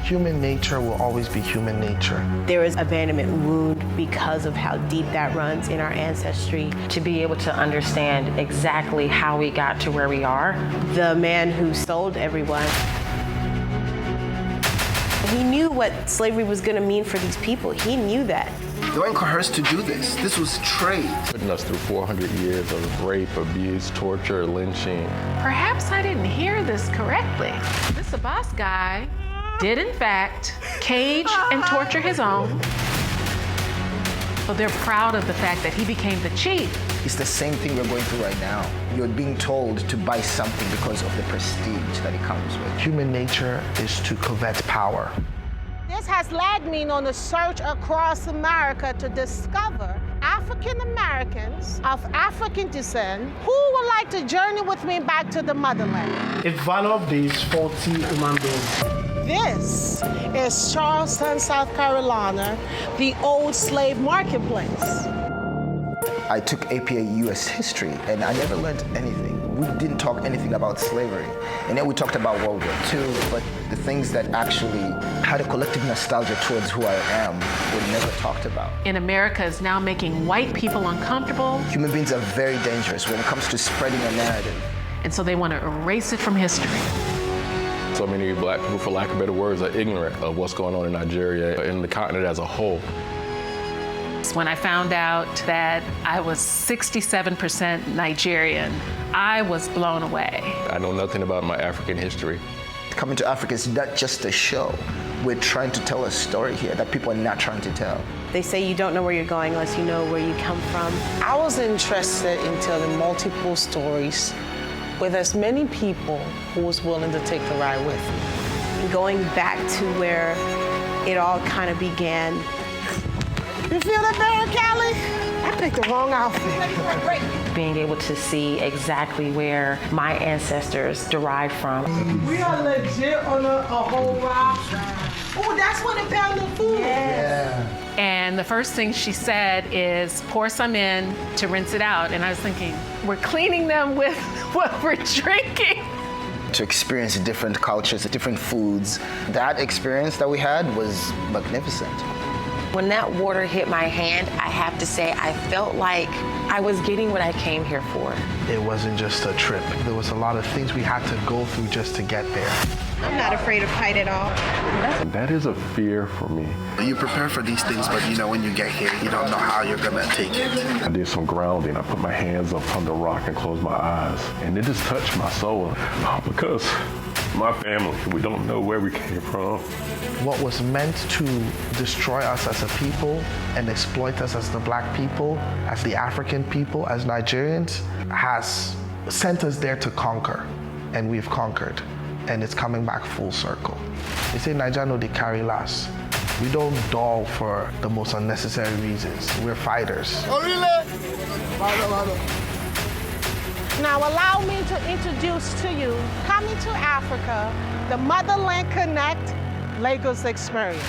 Human nature will always be human nature. There is abandonment wound because of how deep that runs in our ancestry. To be able to understand exactly how we got to where we are. The man who sold everyone, he knew what slavery was going to mean for these people. He knew that. They weren't coerced to do this. This was trade. Putting us through 400 years of rape, abuse, torture, lynching. Perhaps I didn't hear this correctly. This Abbas guy did in fact cage and torture his own. So they're proud of the fact that he became the chief. It's the same thing we're going through right now. You're being told to buy something because of the prestige that it comes with. Human nature is to covet power. This has led me on a search across America to discover African Americans of African descent who would like to journey with me back to the motherland. A value-based 40 human beings. This is Charleston, South Carolina, the old slave marketplace. I took APA US history and I never learned anything. We didn't talk anything about slavery. And then we talked about World War II, but the things that actually had a collective nostalgia towards who I am were never talked about. In America is now making white people uncomfortable. Human beings are very dangerous when it comes to spreading a narrative. And so they want to erase it from history. So many black people, for lack of better words, are ignorant of what's going on in Nigeria and the continent as a whole. When I found out that I was 67% Nigerian, I was blown away. I know nothing about my African history. Coming to Africa is not just a show. We're trying to tell a story here that people are not trying to tell. They say you don't know where you're going unless you know where you come from. I was interested in telling multiple stories with as many people who was willing to take the ride with me. Going back to where it all kind of began. You feel that, Barry Callie? I picked the wrong outfit. Being able to see exactly where my ancestors derived from. We are legit on a whole ride. Oh, that's when they found the food. Yeah. And the first thing she said is, pour some in to rinse it out. And I was thinking, we're cleaning them with what we're drinking. To experience different cultures, different foods. That experience that we had was magnificent. When that water hit my hand, I have to say, I felt like I was getting what I came here for. It wasn't just a trip. There was a lot of things we had to go through just to get there. I'm not afraid of height at all. That is a fear for me. You prepare for these things, but you know when you get here, you don't know how you're gonna take it. I did some grounding. I put my hands up on the rock and closed my eyes. And it just touched my soul because my family, we don't know where we came from. What was meant to destroy us as a people and exploit us as the black people, as the African people, as Nigerians, has sent us there to conquer. And we've conquered. And it's coming back full circle. They say Naija no dey carry last. We don't dull for the most unnecessary reasons. We're fighters. Oh, really? Now allow me to introduce to you, coming to Africa, the Motherland Connect Lagos Experience.